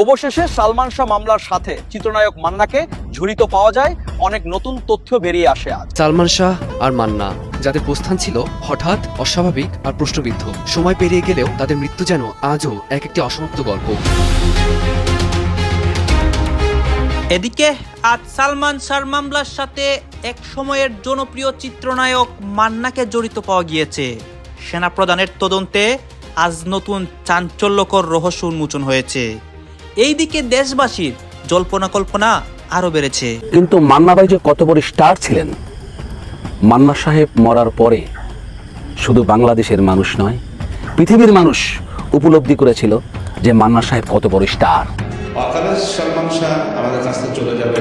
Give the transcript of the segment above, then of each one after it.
অবশেষে সালমান শাহ মামলার সাথে চিত্রনায়ক মান্নাকে জড়িত পাওয়া যায়। অনেক নতুন তথ্য বেরিয়ে আসে আজ। সালমান শাহ আর মান্না যাদের প্রস্থান ছিল হঠাৎ, অস্বাভাবিক আর প্রশ্নবিদ্ধ, সময় পেরিয়ে গেলেও তাদের মৃত্যু যেন আজও এক একটি অসমাপ্ত গল্প। এদিকে আজ সালমান শাহর মামলার সাথে এক সময়ের জনপ্রিয় চিত্রনায়ক মান্নাকে জড়িত পাওয়া গিয়েছে। সেনাপ্রধানের তদন্তে আজ নতুন চাঞ্চল্যকর রহস্য উন্মোচন হয়েছে। এইদিকে দেশবাসীর জল্পনা কল্পনা আরো বেড়েছে। কিন্তু মান্না ভাই যে কত বড় স্টার ছিলেন, মান্না সাহেব মরার পরে শুধু বাংলাদেশের মানুষ নয়, পৃথিবীর মানুষ উপলব্ধি করেছিল যে মান্না সাহেব কত বড় স্টার। সালমান শাহ আমাদের কাছ থেকে চলে যাবে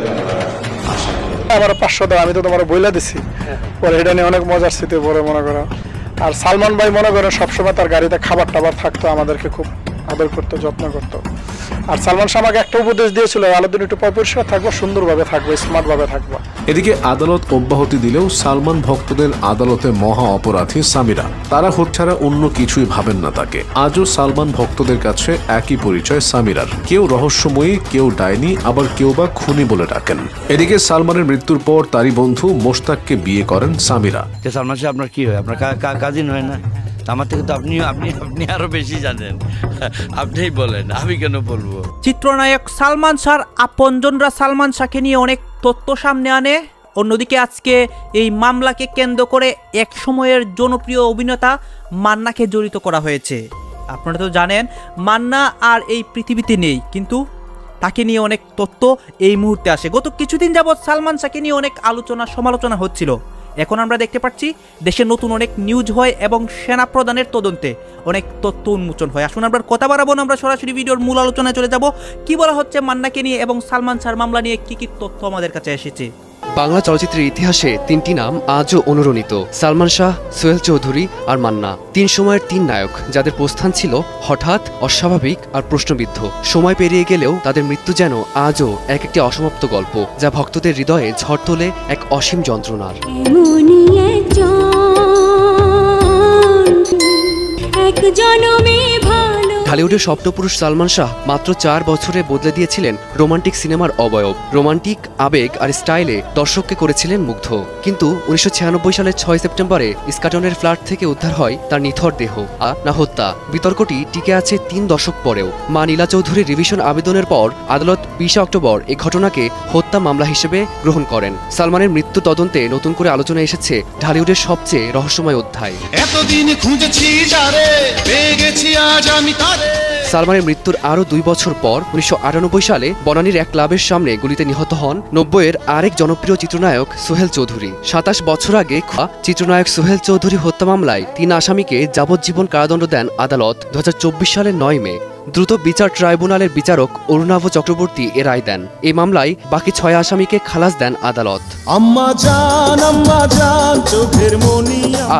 আশা করি। আমার 500 দাও, আমি তো তোমার বইলা দিছি পরে, এটা নিয়ে অনেক মজার স্মৃতি পরে মনে করো। আর সালমান ভাই মনে করেন সবসময় তার গাড়িতে খাবার টাবার থাকতো, আমাদেরকে খুব আদর করতো, যত্ন করতো। আর সালমান শাহ আমাকে একটা উপদেশ দিয়েছিল, আলাদিন একটু পরিষ্কার থাকবো, সুন্দরভাবে থাকবো, স্মার্ট ভাবে থাকবো। এদিকে আদালত অব্যাহতি দিলেও সালমান ভক্তদের আদালতে মহা অপরাধী সামিরা, তারা ছাড়া অন্য কিছুই ভাবেন না তাকে। আজও সালমান ভক্তদের কাছে একই পরিচয় সামিরার, কেউ রহস্যময়ী, কেউ ডাইনি, আবার কেউ বা খুনি বলে ডাকেন। এদিকে সালমানের মৃত্যুর পর তারই বন্ধু মোশতাককে বিয়ে করেন সামিরা। সালমান শাহ আপনার কি হয়? আপনার কাজিন হয় না? আমার থেকে তো আপনি আরো বেশি জানেন, আপনিই বলেন, আমি কেন বলবো। চিত্রনায়ক সালমান শাহর আপনজনরা সালমান শাহকে নিয়ে অনেক তথ্য সামনে আনে। অন্যদিকে আজকে এই মামলাকে কেন্দ্র করে এক সময়ের জনপ্রিয় অভিনেতা মান্নাকে জড়িত করা হয়েছে। আপনারা তো জানেন মান্না আর এই পৃথিবীতে নেই, কিন্তু তাকে নিয়ে অনেক তথ্য এই মুহূর্তে আসে। গত কিছুদিন যাবৎ সালমান শাহকে নিয়ে অনেক আলোচনা সমালোচনা হচ্ছিল। এখন আমরা দেখতে পাচ্ছি দেশে নতুন অনেক নিউজ হয় এবং সেনাপ্রধানের তদন্তে অনেক তথ্য উন্মোচন হয়। আসুন আমরা কথা বাড়াবো না, আমরা সরাসরি ভিডিওর মূল আলোচনায় চলে যাব। কি বলা হচ্ছে মান্নাকে নিয়ে এবং সালমান শাহর মামলা নিয়ে কি কি তথ্য আমাদের কাছে এসেছে। বাংলা চলচ্চিত্রের ইতিহাসে তিনটি নাম আজও অনুরণিত: সালমান শাহ, সোহেল চৌধুরী আর মান্না। তিন সময়ের তিন নায়ক যাদের প্রস্থান ছিল হঠাৎ, অস্বাভাবিক আর প্রশ্নবিদ্ধ। সময় পেরিয়ে গেলেও তাদের মৃত্যু যেন আজও এক একটি অসমাপ্ত গল্প, যা ভক্তদের হৃদয়ে ঝড় তোলে এক অসীম যন্ত্রণার। ঢালিউডের স্বপ্নপুরুষ সালমান শাহ মাত্র 4 বছরে বদলে দিয়েছিলেন রোমান্টিক সিনেমার অবয়ব। রোমান্টিক আবেগ আর স্টাইলে দর্শককে করেছিলেন মুগ্ধ। কিন্তু 1996 সালের 6 সেপ্টেম্বরে ইস্কাটনের ফ্ল্যাট থেকে উদ্ধার হয় তার নিথর দেহ, না হত্যা। বিতর্কটি টিকে আছে 3 দশক পরেও। মা নীলা চৌধুরীর রিভিশন আবেদনের পর আদালত 20 অক্টোবর এই ঘটনাকে হত্যা মামলা হিসেবে গ্রহণ করেন। সালমানের মৃত্যু তদন্তে নতুন করে আলোচনা এসেছে ঢালিউডের সবচেয়ে রহস্যময় অধ্যায়। সালমানের মৃত্যুর আরও 2 বছর পর 1998 সালে বনানীর এক ক্লাবের সামনে গুলিতে নিহত হন 90-এর আরেক জনপ্রিয় চিত্রনায়ক সোহেল চৌধুরী। 27 বছর আগে চিত্রনায়ক সোহেল চৌধুরী হত্যা মামলায় 3 আসামিকে যাবজ্জীবন কারাদণ্ড দেন আদালত 2024 সালের 9 মে। দ্রুত বিচার ট্রাইব্যুনালের বিচারক অরুণাভ চক্রবর্তী এ রায় দেন। এই মামলায় বাকি 6 আসামিকে খালাস দেন আদালত।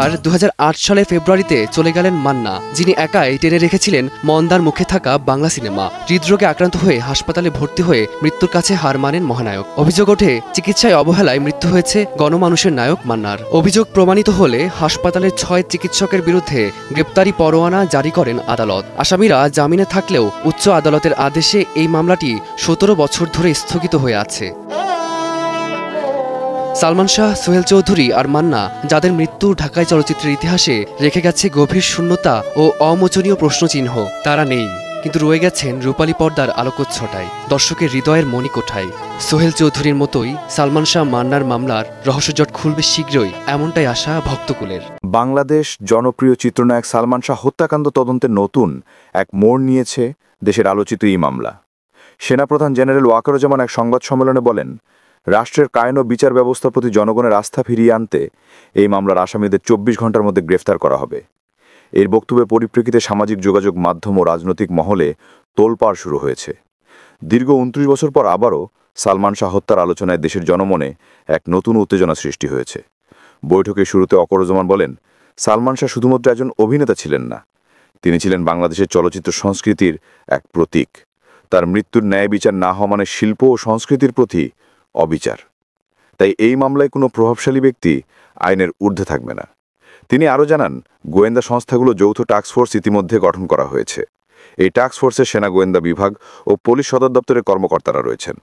আর 2008 সালে ফেব্রুয়ারিতে চলে গেলেন মান্না, যিনি একাই টেনে রেখেছিলেন মন্দার মুখে থাকা বাংলা সিনেমা। হৃদরোগে আক্রান্ত হয়ে হাসপাতালে ভর্তি হয়ে মৃত্যুর কাছে হার মানেন মহানায়ক। অভিযোগ ওঠে চিকিৎসায় অবহেলায় মৃত্যু হয়েছে গণমানুষের নায়ক মান্নার। অভিযোগ প্রমাণিত হলে হাসপাতালের 6 চিকিৎসকের বিরুদ্ধে গ্রেপ্তারি পরোয়ানা জারি করেন আদালত। আসামিরা জামিনে থাকলেও উচ্চ আদালতের আদেশে এই মামলাটি 17 বছর ধরে স্থগিত হয়ে আছে। সালমান শাহ, সোহেল চৌধুরী আর মান্না, যাদের মৃত্যু ঢাকায় চলচ্চিত্রের ইতিহাসে রেখে গেছে গভীর শূন্যতা ও অমোচনীয় প্রশ্নচিহ্ন, তারা নেই, কিন্তু রয়ে গেছেন রূপালী পর্দার আলোকচ্ছটায়, দর্শকের হৃদয়ের মণিকোঠায়। সোহেল চৌধুরীর মতোই সালমান শাহ মান্নার মামলার রহস্যজট খুলবে শীঘ্রই, এমনটাই আশা ভক্তকুলের। বাংলাদেশ জনপ্রিয় চিত্রনায়ক সালমান শাহ হত্যাকাণ্ড তদন্তে নতুন এক মোড় নিয়েছে দেশের আলোচিত এই মামলা। সেনাপ্রধান জেনারেল ওয়াকারুজ্জামান এক সংবাদ সম্মেলনে বলেন, রাষ্ট্রের কায়ন ও বিচার ব্যবস্থার প্রতি জনগণের আস্থা ফিরিয়ে আনতে এই মামলার আসামিদের 24 ঘণ্টার মধ্যে গ্রেফতার করা হবে। এর বক্তব্যের পরিপ্রেক্ষিতে সামাজিক যোগাযোগ মাধ্যম ও রাজনৈতিক মহলে তোলপাড় শুরু হয়েছে। দীর্ঘ 29 বছর পর আবারও সালমান শাহ হত্যার আলোচনায় দেশের জনমনে এক নতুন উত্তেজনা সৃষ্টি হয়েছে। বৈঠকের শুরুতে ওয়াকারুজ্জামান বলেন, সালমান শাহ শুধুমাত্র একজন অভিনেতা ছিলেন না, তিনি ছিলেন বাংলাদেশের চলচ্চিত্র সংস্কৃতির এক প্রতীক। তার মৃত্যুর ন্যায় বিচার না হওয়া মানে শিল্প ও সংস্কৃতির প্রতি অবিচার। তাই এই মামলায় কোনো প্রভাবশালী ব্যক্তি আইনের ঊর্ধ্বে থাকবে না। তিনি আরও জানান, গোয়েন্দা সংস্থাগুলো যৌথ টাস্কফোর্স ইতিমধ্যে গঠন করা হয়েছে। এই টাস্ক ফোর্সে সেনা গোয়েন্দা বিভাগ ও পুলিশ সদর দপ্তরের কর্মকর্তারা রয়েছেন।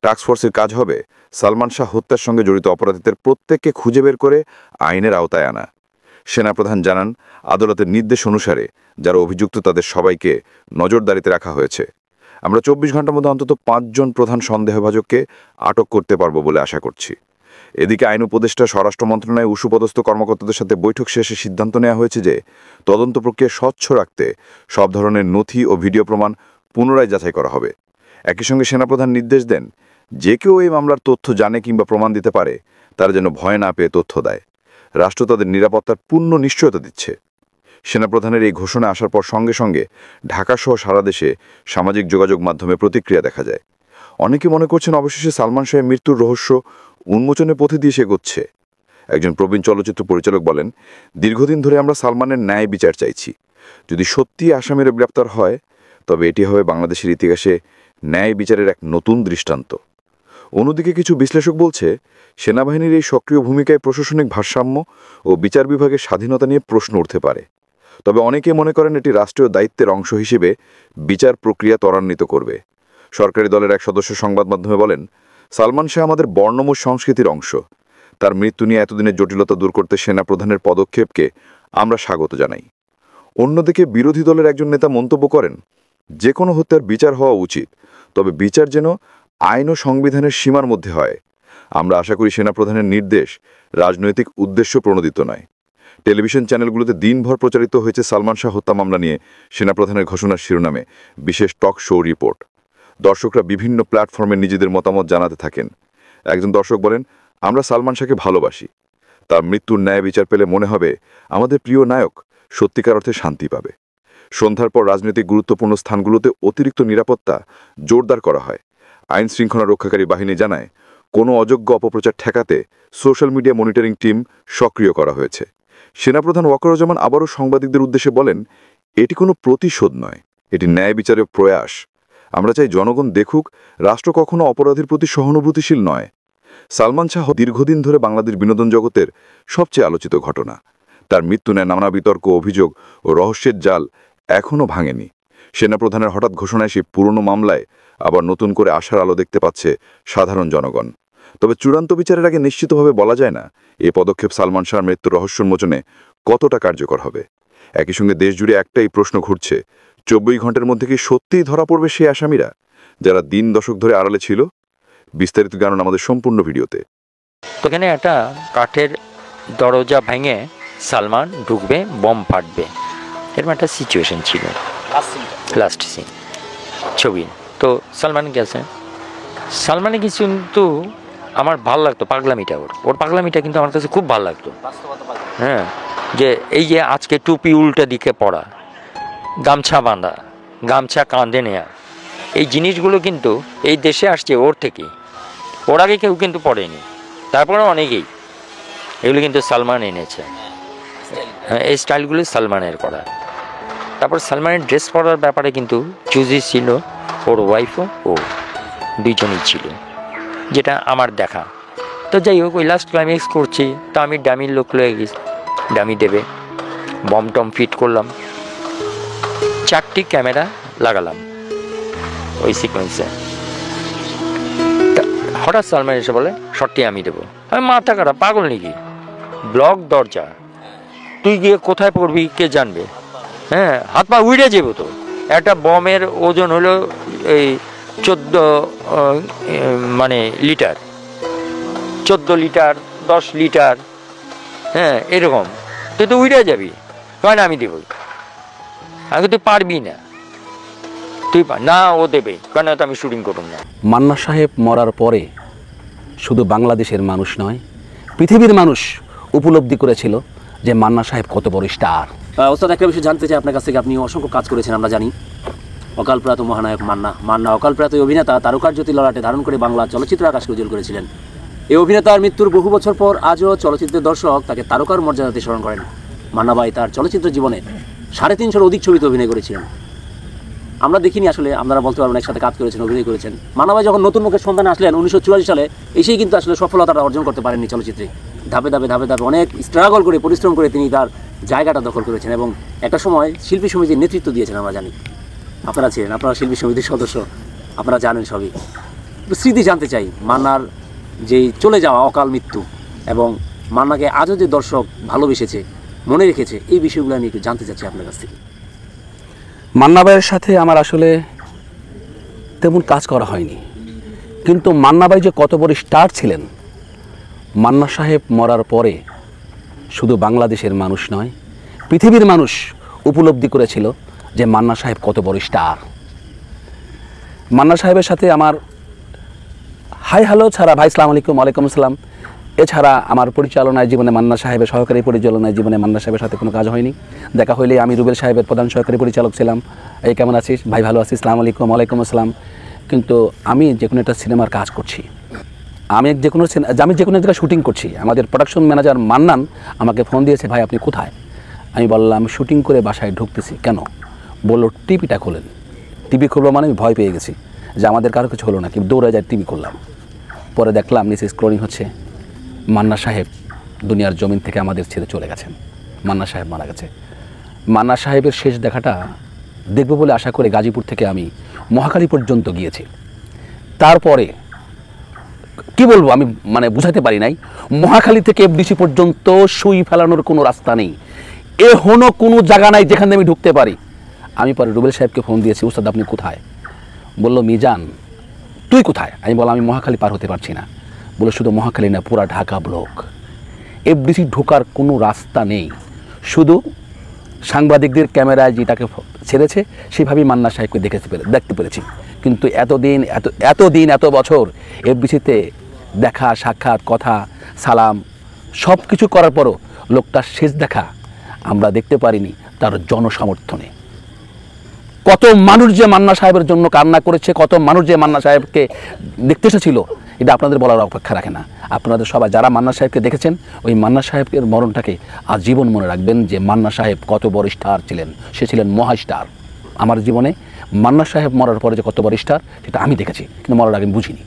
টাস্ক ফোর্সের কাজ হবে সালমান শাহ হত্যার সঙ্গে জড়িত অপরাধীদের প্রত্যেককে খুঁজে বের করে আইনের আওতায় আনা। সেনাপ্রধান জানান, আদালতের নির্দেশ অনুসারে যারা অভিযুক্ত তাদের সবাইকে নজরদারিতে রাখা হয়েছে। আমরা 24 ঘন্টার মধ্যে অন্তত 5 জন প্রধান সন্দেহভাজককে আটক করতে পারব বলে আশা করছি। এদিকে আইন উপদেষ্টা স্বরাষ্ট্র মন্ত্রণালয়ে উঁচুপদস্থ কর্মকর্তাদের সাথে বৈঠক শেষে সিদ্ধান্ত নেওয়া হয়েছে যে তদন্ত প্রক্রিয়া স্বচ্ছ রাখতে সব ধরনের নথি ও ভিডিও প্রমাণ পুনরায় যাচাই করা হবে। একই সঙ্গে সেনাপ্রধান নির্দেশ দেন, যে কেউ এই মামলার তথ্য জানে কিংবা প্রমাণ দিতে পারে তারা যেন ভয় না পেয়ে তথ্য দেয়। রাষ্ট্র তাদের নিরাপত্তার পূর্ণ নিশ্চয়তা দিচ্ছে। সেনাপ্রধানের এই ঘোষণা আসার পর সঙ্গে সঙ্গে ঢাকাসহ সারা দেশে সামাজিক যোগাযোগ মাধ্যমে প্রতিক্রিয়া দেখা যায়। অনেকে মনে করছেন অবশেষে সালমান শাহের মৃত্যুর রহস্য উন্মোচনের পথে দিয়ে এগোচ্ছে। একজন প্রবীণ চলচ্চিত্র পরিচালক বলেন, দীর্ঘদিন ধরে আমরা সালমানের ন্যায় বিচার চাইছি। যদি সত্যি আসামিরা গ্রেপ্তার হয় তবে এটি হবে বাংলাদেশের ইতিহাসে ন্যায় বিচারের এক নতুন দৃষ্টান্ত। অন্যদিকে কিছু বিশ্লেষক বলছে, সেনাবাহিনীর এই সক্রিয় ভূমিকায় প্রশাসনিক ভারসাম্য ও বিচার বিভাগের স্বাধীনতা নিয়ে প্রশ্ন উঠতে পারে। তবে অনেকে মনে করেন এটি রাষ্ট্রীয় দায়িত্বের অংশ হিসেবে বিচার প্রক্রিয়া ত্বরান্বিত করবে। সরকারি দলের এক সদস্য সংবাদ মাধ্যমে বলেন, সালমান শাহ আমাদের বর্ণময় সংস্কৃতির অংশ। তার মৃত্যু নিয়ে এতদিনের জটিলতা দূর করতে সেনাপ্রধানের পদক্ষেপকে আমরা স্বাগত জানাই। অন্যদিকে বিরোধী দলের একজন নেতা মন্তব্য করেন, যে কোনো হত্যার বিচার হওয়া উচিত, তবে বিচার যেন আইন ও সংবিধানের সীমার মধ্যে হয়। আমরা আশা করি সেনাপ্রধানের নির্দেশ রাজনৈতিক উদ্দেশ্য প্রণোদিত নয়। টেলিভিশন চ্যানেলগুলোতে দিনভর প্রচারিত হয়েছে সালমান শাহ হত্যা মামলা নিয়ে সেনাপ্রধানের ঘোষণার শিরোনামে বিশেষ টক শো রিপোর্ট। দর্শকরা বিভিন্ন প্ল্যাটফর্মে নিজেদের মতামত জানাতে থাকেন। একজন দর্শক বলেন, আমরা সালমান শাহকে ভালোবাসি। তার মৃত্যুর ন্যায় বিচার পেলে মনে হবে আমাদের প্রিয় নায়ক সত্যিকার অর্থে শান্তি পাবে। সন্ধ্যার পর রাজনৈতিক গুরুত্বপূর্ণ স্থানগুলোতে অতিরিক্ত নিরাপত্তা জোরদার করা হয়। আইন শৃঙ্খলা রক্ষাকারী বাহিনী জানায়, কোনো অযোগ্য অপপ্রচার ঠেকাতে সোশ্যাল মিডিয়া মনিটরিং টিম সক্রিয় করা হয়েছে। সেনাপ্রধান ওয়াকারুজ্জামান আবারও সাংবাদিকদের উদ্দেশ্যে বলেন, এটি কোনো প্রতিশোধ নয়, এটি ন্যায় বিচারের প্রয়াস। আমরা চাই জনগণ দেখুক রাষ্ট্র কখনো অপরাধীর প্রতি সহানুভূতিশীল নয়। সালমান শাহ দীর্ঘদিন ধরে বাংলাদেশ বিনোদন জগতের সবচেয়ে আলোচিত ঘটনা। তার মৃত্যু নিয়ে নানা বিতর্ক, অভিযোগ ও রহস্যের জাল এখনও ভাঙেনি। সেনাপ্রধানের হঠাৎ ঘোষণায় সেই পুরনো মামলায় আবার নতুন করে আশার আলো দেখতে পাচ্ছে সাধারণ জনগণ। তবে চূড়ান্ত বিচারের আগে নিশ্চিতভাবে বলা যায় না এ পদক্ষেপ সালমান শাহর মৃত্যুর রহস্য উন্মোচনে কতটা কার্যকর হবে। একই সঙ্গে দেশজুড়ে একটাই প্রশ্ন ঘুরছে, 24 ঘন্টার মধ্যে কি সত্যিই ধরা পড়বে সেই আসামিরা যারা দিন দশক ধরে আড়ালে ছিল? বিস্তারিত জানুন আমাদের সম্পূর্ণ ভিডিওতে। তো এখানে একটা কাঠের দরজা ভেঙে সালমান ঢুকবে, বম ফাটবে, এরকম একটা সিচুয়েশন ছিল। লাস্ট সিন ছবি। তো সালমান গেছে, সালমানে কিন্তু আমার ভাল লাগতো পাগলামিটা, ওর পাগলামিটা কিন্তু আমার কাছে খুব ভাল লাগতো। হ্যাঁ, যে এই যে আজকে টুপি উল্টা দিকে পড়া, গামছা বাঁধা, গামছা কাঁধে নেয়া, এই জিনিসগুলো কিন্তু এই দেশে আসছে ওর থেকেই। ওর আগে কেউ কিন্তু পড়েনি, তারপরে অনেকেই, এগুলো কিন্তু সালমান এনেছে। হ্যাঁ, এই স্টাইলগুলো সালমানের করা। তারপর সালমানের ড্রেস পরার ব্যাপারে কিন্তু চুজি ছিল ওর ওয়াইফও, ও দুইজনই ছিল, যেটা আমার দেখা। তো যাই হোক, ওই লাস্ট ক্লাইম্যাক্স করছি, তো আমি ডামির লোক লয়ে গেছি, ডামি দেবে, বম টম ফিট করলাম, 4টি ক্যামেরা লাগালাম ওই সিকোয়েন্সে। হঠাৎ সালমান এসে বলে, শটটি আমি দেবো। আমি মাথা খারাপ, পাগল নাকি? ব্লক দরজা, তুই গিয়ে কোথায় পড়বি কে জানবে? হ্যাঁ, হাত পা উড়ে যাবো। তো একটা বমের ওজন হলো এই 14 লিটার, 14 লিটার, 10 লিটার, হ্যাঁ এরকম। তুই তো উড়ে যাবি। কেন আমি দেবো? আগে তুই পারবি না, তুই না, ও দেবে, কেন তো আমি শুটিং করব না। মান্না সাহেব মরার পরে শুধু বাংলাদেশের মানুষ নয়, পৃথিবীর মানুষ উপলব্ধি করেছিল যে মান্না সাহেব কত বড় স্টার। ওস্তাদ, একটা বিষয় জানতে চাই আপনার কাছ থেকে। আপনি অসংখ্য কাজ করেছেন, আমরা জানি। অকাল প্রয়াত মহানায়ক মান্না অকাল প্রয়াত অভিনেতা তারকার জ্যোতি ললাটে ধারণ করে বাংলা চলচ্চিত্র আকাশকে উজ্জ্বল করেছিলেন। এই অভিনেতার মৃত্যুর বহু বছর পর আজও চলচ্চিত্রের দর্শক তাকে তারকার মর্যাদাতে স্মরণ করেন। মান্না ভাই তার চলচ্চিত্র জীবনে 350-এর অধিক ছবিতে অভিনয় করেছিলেন। আমরা দেখিনি, আসলে আপনারা বলতে পারবেন একসাথে কাজ করেছেন, অভিনয় করেছেন। মান্না ভাই যখন নতুন মুখের সন্ধানে আসলেন 1984 সালে, এসেই কিন্তু আসলে সফলতাটা অর্জন করতে পারেননি চলচ্চিত্রে। ধাপে ধাপে অনেক স্ট্রাগল করে, পরিশ্রম করে তিনি তার জায়গাটা দখল করেছেন এবং একটা সময় শিল্পী সমিতির নেতৃত্ব দিয়েছেন, আমরা জানি। আপনারা ছিলেন, আপনারা শিল্পী সমিতির সদস্য, আপনারা জানেন সবই। স্মৃতি জানতে চাই মান্নার যেই চলে যাওয়া অকাল মৃত্যু এবং মান্নাকে আজও যে দর্শক ভালোবেসেছে, মনে রেখেছে, এই বিষয়গুলো আমি একটু জানতে চাচ্ছি আপনার কাছ থেকে। মান্না ভাইয়ের সাথে আমার আসলে তেমন কাজ করা হয়নি, কিন্তু মান্না ভাই যে কত বড় স্টার ছিলেন, মান্না সাহেব মরার পরে শুধু বাংলাদেশের মানুষ নয়, পৃথিবীর মানুষ উপলব্ধি করেছিল যে মান্না সাহেব কত বড় স্টার। মান্না সাহেবের সাথে আমার হাই হ্যালো ছাড়া, ভাই সালাম আলাইকুম, ওয়ালাইকুম আসসালাম, এছাড়া আমার পরিচালনায় জীবনে মান্না সাহেবের সহকারী পরিচালনায় জীবনে মান্না সাহেবের সাথে কোনো কাজ হয়নি। দেখা হইলে আমি রুবেল সাহেবের প্রধান সহকারী পরিচালক ছিলাম, এই কেমন আছিস ভাই, ভালো আছিস, সালাম আলাইকুম, ওয়ালাইকুম আসসালাম। কিন্তু আমি যে কোনো একটা সিনেমার কাজ করছি, আমি যে কোনো জায়গায় শুটিং করছি, আমাদের প্রোডাকশন ম্যানেজার মান্নান আমাকে ফোন দিয়েছে, ভাই আপনি কোথায়? আমি বললাম শুটিং করে বাসায় ঢুকতেছি। কেন? বললো টিভিটা খোলেন। টিভি খুলবো মানে আমি ভয় পেয়ে গেছি যে আমাদের কারো কিছু হলো না, কি দৌড়ে যায় টিভি খুললাম। পরে দেখলাম নিচে স্ক্রলিং হচ্ছে, মান্না সাহেব দুনিয়ার জমিন থেকে আমাদের ছেড়ে চলে গেছেন, মান্না সাহেব মারা গেছে। মান্না সাহেবের শেষ দেখাটা দেখব বলে আশা করে গাজীপুর থেকে আমি মহাখালী পর্যন্ত গিয়েছি। তারপরে কি বলবো আমি মানে বুঝাতে পারি নাই, মহাখালী থেকে এফডিসি পর্যন্ত সুই ফেলানোর কোনো রাস্তা নেই, এখনো কোনো জায়গা নাই যেখানে আমি ঢুকতে পারি। আমি পরে রুবেল সাহেবকে ফোন দিয়েছি, উস্তাদ আপনি কোথায়? বললো মিজান তুই কোথায়? আমি বললাম আমি মহাখালী পার হতে পারছি না। বলে শুধু মহাখালী না, পুরা ঢাকা ব্লক, এফডিসি ঢোকার কোনো রাস্তা নেই, শুধু সাংবাদিকদের ক্যামেরায় যেটাকে ছেড়েছে সেভাবেই মান্না সাহেবকে দেখতে পেরেছি। কিন্তু এত বছর এফডিসিতে দেখা সাক্ষাৎ কথা সালাম সব কিছু করার পরও লোকটার শেষ দেখা আমরা দেখতে পারিনি তার জনসমর্থনে। কত মানুষ যে মান্না সাহেবের জন্য কান্না করেছে, কত মানুষ যে মান্না সাহেবকে দেখতে এসেছিল, এটা আপনাদের বলার অপেক্ষা রাখে না। আপনাদের সবাই যারা মান্না সাহেবকে দেখেছেন, ওই মান্না সাহেবের মরণটাকে আজীবন মনে রাখবেন যে মান্না সাহেব কত বড় স্টার ছিলেন, সে ছিলেন মহা স্টার। আমার জীবনে মান্না সাহেব মরার পরে যে কত বড় স্টার সেটা আমি দেখেছি, কিন্তু মরার আগে বুঝিনি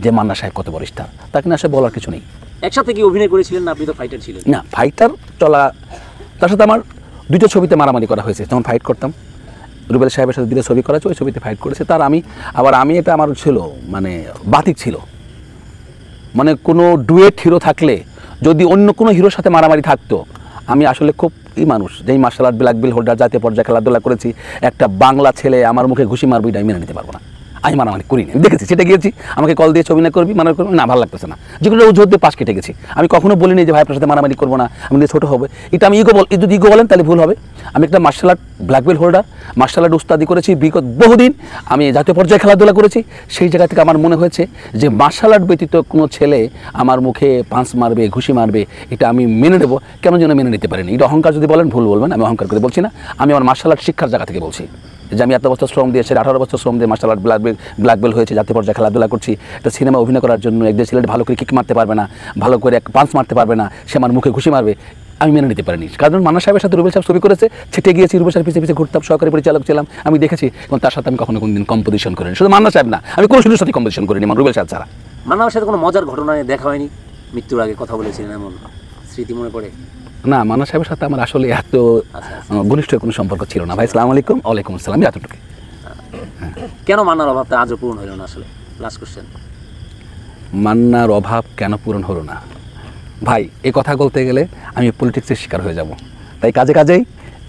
যে মান্না সাহেব কত বড় স্টার, তাকে না আসলে বলার কিছু নেই। একসাথে কি অভিনয় করেছিলেন না? আপনি তো ফাইটার ছিলেন। না, ফাইটার চলা, তার সাথে আমার দুটো ছবিতে মারামারি করা হয়েছে, যখন ফাইট করতাম রুবেল সাহেবের সাথে দুটো ছবি করা হয়েছে, ওই ছবিতে ফাইট করেছে। তার আমি এটা আমার ছিল মানে বাতিক ছিল, মানে কোনো ডুয়েট হিরো থাকলে যদি অন্য কোনো হিরোর সাথে মারামারি থাকতো, আমি আসলে খুব মানুষ যেই martial art black belt holder জাতীয় পর্যায়ে খেলাধুলা করেছি, একটা বাংলা ছেলে আমার মুখে ঘুষি মারবি এটা আমি মেনে নিতে পারবো না। আমি মারামারি করিনি, আমি দেখেছি, সেটা গিয়েছি, আমাকে কল দিয়ে ছবি না করবি মারামারি করবি না, ভালো লাগতেছে না, যেগুলো জোর দিয়ে পাশ কেটে গেছি। আমি কখনো বলিনি যে ভাই আপনার সাথে মারামারি করবো না, আমি ছোটো হবে, এটা আমি যদি ইগো বলেন তাহলে ভুল হবে। আমি একটা martial art black belt holder, martial art উস্তাদি করেছি বিগত বহুদিন, আমি জাতীয় পর্যায়ে খেলাধুলা করেছি। সেই জায়গা থেকে আমার মনে হয়েছে যে মার্শাল আর্ট ব্যতীত কোনো ছেলে আমার মুখে পাঁচ মারবে ঘুষি মারবে এটা আমি মেনে নেবো, কেন যেন মেনে নিতে পারিনি। এটা অহংকার যদি বলেন ভুল বলবেন, আমি অহংকার করে বলছি না, আমি আমার মার্শাল আর্ট শিক্ষার জায়গা থেকে বলছি যে আমি এত বছর শ্রম দিয়েছি, 18 বছর শ্রম দিয়ে মার্শাল আর্ট ব্ল্যাক বেল্ট হয়েছে, জাতীয় পর্যায়ে খেলাধুলা করছি। একটা সিনেমা অভিনয় করার জন্য একজন ছেলে ভালো করে কিক মারতে পারবে না, ভালো করে এক পাঁচ মারতে পারবে না, সে আমার মুখে ঘুষি মারবে, আমি মেনে নিতে পারিনি। কারণ মান্না সাহেবের সাথে রুবেল সাহেব ছবি করেছে, ছেটে গিয়েছি, রুবেল সাহেব পিছিয়ে ঘুরতাম, সহকারী পরিচালক ছিলাম, আমি দেখেছি, এবং তার সাথে আমি কখনো কোনোদিন কম্পিটিশন করিনি। শুধু মান্না সাহেব না, আমি কোনো শুধুর সাথে কম্পিটিশন করিনি রুবেল সাহেব ছাড়া। মান্নার সাথে কোনো মজার ঘটনা দেখা হয়নি? মৃত্যুর আগে কথা বলেছিলেন এমন স্মৃতি মনে পড়ে? না, মান্না সাহেবের সাথে আমার আসলে এত ঘনিষ্ঠ কোনো সম্পর্ক ছিল না। ভাই সালাম আলাইকুম, ওয়ালাইকুম আসসালাম, এতটুকু। কেন মান্নার অভাবটা আজও পূরণ হলো না? আসলে লাস্ট কোশ্চেন, মান্নার অভাব কেন পূরণ হলো না? ভাই এই কথা বলতে গেলে আমি পলিটিক্সের শিকার হয়ে যাব, তাই কাজেই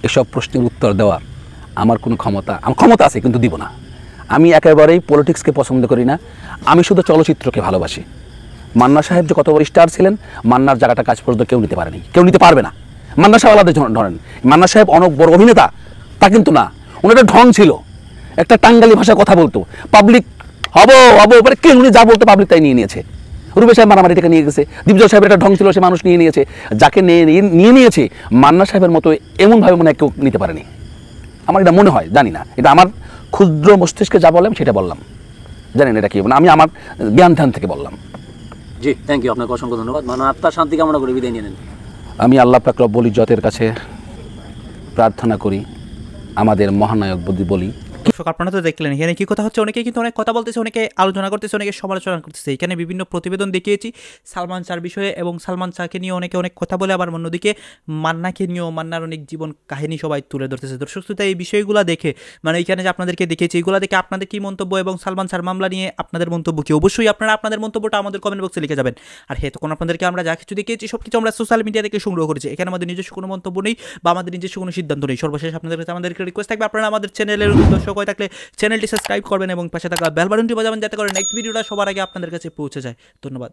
এসব প্রশ্নের উত্তর দেওয়ার আমার কোনো ক্ষমতা আছে কিন্তু দিব না। আমি একেবারেই পলিটিক্সকে পছন্দ করি না, আমি শুধু চলচ্চিত্রকে ভালোবাসি। মান্না সাহেব যে কত বড় স্টার ছিলেন, মান্নার জায়গাটা কাজ পর্যন্ত কেউ নিতে পারেনি, কেউ নিতে পারবে না। মান্না সাহেব আলাদা ধরেন, মান্না সাহেব অনেক বড় অভিনেতা তা কিন্তু না, ওনার একটা ঢং ছিল, একটা টাঙ্গালি ভাষায় কথা বলতো, পাবলিক হবো এবারে কে উনি যা বলতো পাবলিক তাই নিয়ে নিয়েছে। রুবেল সাহেব মারামারি থেকে নিয়ে গেছে, দীপজল সাহেবের একটা ঢং ছিল, সে মানুষ নিয়ে নিয়েছে, যাকে নিয়ে নিয়েছে মান্না সাহেবের মতো এমনভাবে মনে হয় কেউ নিতে পারেনি। আমার এটা মনে হয়, জানি না, এটা আমার ক্ষুদ্র মস্তিষ্কে যা বললাম সেটা বললাম, জানেন এটা কি না, আমি আমার জ্ঞান ধ্যান থেকে বললাম। জি, থ্যাংক ইউ, আপনাকে অসংখ্য ধন্যবাদ। মানে আত্মার শান্তি কামনা করে বিদায় নিয়ে নেন। আমি আল্লাহ পাক রব্বুল ইজ্জতের কাছে প্রার্থনা করি, আমাদের মহানায়ক বলি দর্শক আপনারা তো দেখলেন এখানে কি কথা হচ্ছে, অনেকে কিন্তু অনেক কথা বলতেছে, অনেকে আলোচনা করতেছে, অনেকে সমালোচনা করতেছে। এখানে বিভিন্ন প্রতিবেদন দেখিয়েছি সালমান শাহর বিষয়ে, এবং সালমান শাহকে নিয়ে অনেকে অনেক কথা বলে, আবার অন্যদিকে মান্নাকে নিয়েও মান্নার অনেক জীবন কাহিনী সবাই তুলে ধরতেছে। দর্শক শ্রোতা, এই বিষয়গুলো দেখে মানে এখানে যে আপনাদেরকে দেখিয়েছি, এইগুলো দেখে আপনাদের কি মন্তব্য এবং সালমান শাহর মামলা নিয়ে আপনাদের মন্তব্য কি? অবশ্যই আপনারা আপনাদের মন্তব্যটা আমাদের কমেন্ট বক্সে লিখে যাবেন। আর হ্যাঁ, তখন আপনাদেরকে আমরা যা কিছু দেখিয়েছি সব কিছু আমরা সোশ্যাল মিডিয়া থেকে সংগ্রহ করেছি, এখানে আমাদের নিজস্ব কোনো মন্তব্য নেই বা আমাদের নিজস্ব কোনো সিদ্ধান্ত নেই। সর্বশেষ আপনাদের কাছে আমাদের রিকোয়েস্ট থাকবে, আপনারা আমাদের চ্যানেলের দর্শক হয়ে থাকলে চ্যানেলটি সাবস্ক্রাইব করবেন এবং পাশে থাকা বেল বাটনটি বাজাবেন, যাতে করে নেক্সট ভিডিওটা সবার আগে আপনাদের কাছে পৌঁছে যায়। ধন্যবাদ।